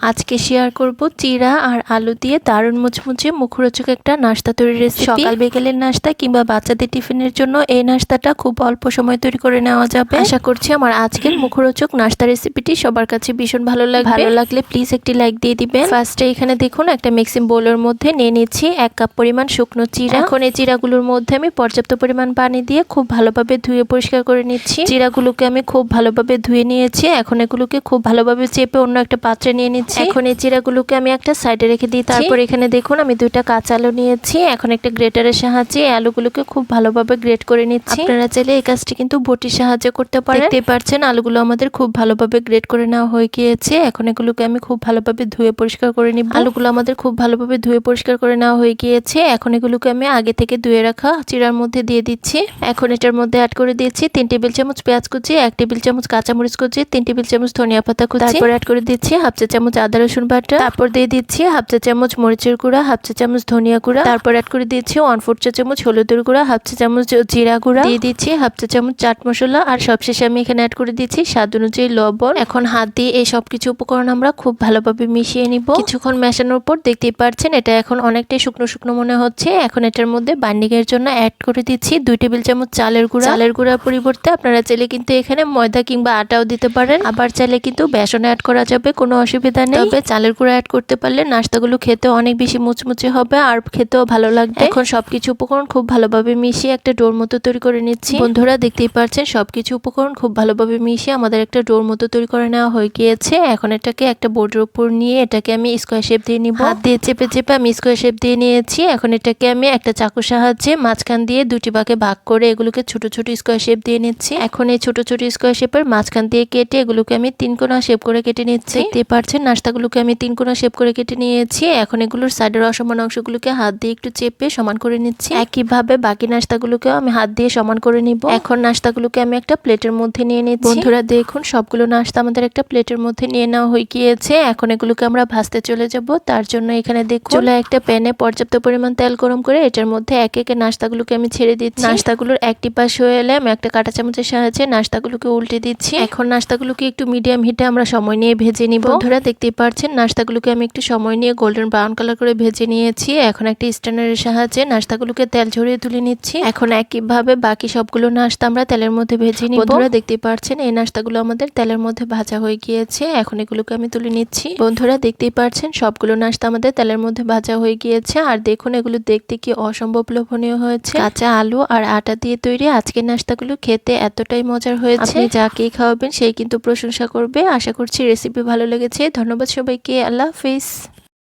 আজকে শেয়ার করব চিড়া আর আলু দিয়ে দারুণ মুচমুচে মুখরোচক একটা নাস্তা তৈরির রেসিপি। সকাল বিকেলের নাস্তা কিংবা বাচ্চাদের টিফিনের জন্য এই নাস্তাটা খুব অল্প সময় তৈরি করে নেওয়া যাবে। আশা করছি আমার আজকের মুখরোচক নাস্তা রেসিপিটি সবার কাছে ভীষণ ভালো লাগবে। ভালো লাগলে প্লিজ একটি লাইক দিয়ে দিবেন। ফার্স্টে এখানে দেখুন একটা মিক্সিং বোলের মধ্যে নিয়ে নিচ্ছি 1 কাপ পরিমাণ শুকনো চিড়া। এখন এই চিড়াগুলোর মধ্যে আমি পর্যাপ্ত পরিমাণ পানি দিয়ে খুব ভালোভাবে ধুয়ে পরিষ্কার করে নিচ্ছি। চিড়াগুলোকে আমি খুব ভালোভাবে ধুয়ে নিয়েছি। এখন এগুলোকে খুব ভালোভাবে চেপে অন্য একটা পাত্রে নিয়ে নিচ্ছি। এখন এই চিড়াগুলোকে আমি একটা সাইডে রেখে দিই। তারপর এখানে দেখুন আমি 2টা কাঁচা আলু নিয়েছি। এখন একটা গ্রেটারের সাহায্যে আলুগুলোকে খুব ভালোভাবে গ্রেট করে নিচ্ছি। আপনারা চাইলে এই কাজটি কিন্তু বটির সাহায্যে করতে পারেন। দেখতে পাচ্ছেন আলুগুলো আমাদের খুব ভালোভাবে গ্রেট করে নেওয়া হয়ে গিয়েছে। এখন এগুলোকে আমি খুব ভালোভাবে ধুয়ে পরিষ্কার করে নিব। আলুগুলো আমাদের খুব ভালোভাবে ধুয়ে পরিষ্কার করে নেওয়া হয়ে গিয়েছে। এখন এগুলোকে আমি আগে থেকে ধুয়ে রাখা চিড়ার মধ্যে দিয়ে দিচ্ছি। এখন এটার মধ্যে অ্যাড করে দিচ্ছি 3 টেবিল চামচ পেঁয়াজ কুচি, 1 টেবিল চামচ কাঁচামরিচ কুচি, 3 টেবিল চামচ ধনিয়া পাতা কুচি। তারপর অ্যাড করে দিচ্ছি হাফ চা চামচ আদা রসুন বাটা। তারপর দিয়ে দিচ্ছি হাফ চা চামচ মরিচের গুঁড়া, হাফ চা চামচ ধনিয়া গুঁড়া। তারপর অ্যাড করে দিচ্ছি 1/4 চা চামচ হলুদের গুঁড়া, হাফ চা চামচ জিরা গুঁড়া, দিয়ে দিচ্ছি হাফ চা চামচ চাট মশলা, আর সবশেষে আমি এখানে অ্যাড করে দিচ্ছি স্বাদ অনুযায়ী লবণ। এখন হাত দিয়ে এই সবকিছু উপকরণ আমরা খুব ভালোভাবে মিশিয়ে নিব। কিছুক্ষণ মেশানোর পর দেখতেই পাচ্ছেন এটা এখন অনেকটাই শুকনো শুকনো মনে হচ্ছে। এখন এটার মধ্যে বাইন্ডিং এর জন্য অ্যাড করে দিচ্ছি 2 টেবিল চামচ চালের গুঁড়া। চালের গুঁড়ার পরিবর্তে আপনারা চাইলে কিন্তু এখানে ময়দা কিংবা আটাও দিতে পারেন। আবার চাইলে কিন্তু বেসন অ্যাড করা যাবে, কোনো অসুবিধা নেই। তবে চালের গুঁড়া অ্যাড করতে পারলে নাস্তাগুলো খেতে অনেক বেশি মুচমুচে হবে আর খেতেও ভালো লাগবে। এখন সবকিছু উপকরণ খুব ভালোভাবে মিশিয়ে একটা ডোর মতো তৈরি করে নিচ্ছি। বন্ধুরা দেখতেই পাচ্ছেন সবকিছু উপকরণ খুব ভালোভাবে মিশিয়ে আমাদের একটা ডোর মতো তৈরি করে নেওয়া হয়ে গিয়েছে। এখন এটাকে একটা বোর্ডের উপর নিয়ে এটাকে আমি স্কোয়ার শেপ দিয়ে নিব। হাত দিয়ে চেপে চেপে আমি স্কোয়ার শেপ দিয়ে নিয়েছি। এখন এটাকে আমি একটা চাকুর সাহায্যে মাঝখান দিয়ে 2টি ভাগে ভাগ করে এগুলোকে ছোট ছোট স্কোয়ার শেপ দিয়ে নিচ্ছি। এখন এই ছোট ছোট স্কোয়ার শেপের মাঝখান দিয়ে কেটে এগুলোকে আমি 3 কোণা শেপ করে কেটে নিচ্ছি। দেখতে পাচ্ছেন নাস্তাগুলোকে আমি 3 কোণা শেপ করে কেটে নিয়েছি। এখন এগুলোর সাইডের অসমান অংশগুলোকে হাত দিয়ে একটু চেপে সমান করে নিচ্ছি। একইভাবে বাকি নাস্তাগুলোকেও আমি হাত দিয়ে সমান করে নিব। এখন নাস্তাগুলোকে আমি একটা প্লেটের মধ্যে নিয়ে নিচ্ছি। বন্ধুরা দেখুন সবগুলো নাস্তা আমাদের একটা প্লেটের মধ্যে নিয়ে নেওয়া হয়ে গিয়েছে। এখন এগুলোকে আমরা ভাজতে চলে যাব। তার জন্য এখানে দেখুন চুলায় একটা প্যানে পর্যাপ্ত পরিমাণ তেল গরম করে এটার মধ্যে একে একে নাস্তাগুলোকে আমি ছেড়ে দিচ্ছি। নাস্তাগুলোর একটি পাশ হয়ে এলে আমি একটা কাঁটা চামচের সাহায্যে নাস্তাগুলোকে উল্টে দিচ্ছি। এখন নাস্তাগুলোকে একটু মিডিয়াম হিটে আমরা সময় নিয়ে ভেজে নিব। বন্ধুরা দেখতেই পাচ্ছেন নাস্তাগুলোকে আমি একটু সময় নিয়ে গোল্ডেন ব্রাউন কালার করে ভেজে নিয়েছি। এখন একটা স্ট্যান্ডারের সাহায্যে নাস্তাগুলোকে তেল ঝরিয়ে তুলে নিচ্ছি। এখন একইভাবে বাকি সবগুলো নাস্তা আমরা তেলের মধ্যে ভেজে নিব। বন্ধুরা দেখতেই পাচ্ছেন এই নাস্তাগুলো আমাদের তেলের মধ্যে ভাজা হয়ে গিয়েছে। এখন এগুলোকে আমি তুলে নিচ্ছি। বন্ধুরা দেখতেই পাচ্ছেন সবগুলো নাস্তা আমাদের তেলের মধ্যে ভাজা হয়ে গিয়েছে। আর দেখুন এগুলো দেখতে কি অসম্ভব লোভনীয় হয়েছে। কাঁচা আলু আর আটা দিয়ে তৈরি আজকের নাস্তাগুলো খেতে এতটাই মজার হয়েছে, আপনি যাকেই খাওয়াবেন সেই কিন্তু প্রশংসা করবে। আশা করছি রেসিপি ভালো লেগেছে। ধন্যবাদ সবাইকে। আল্লাহ হাফেজ।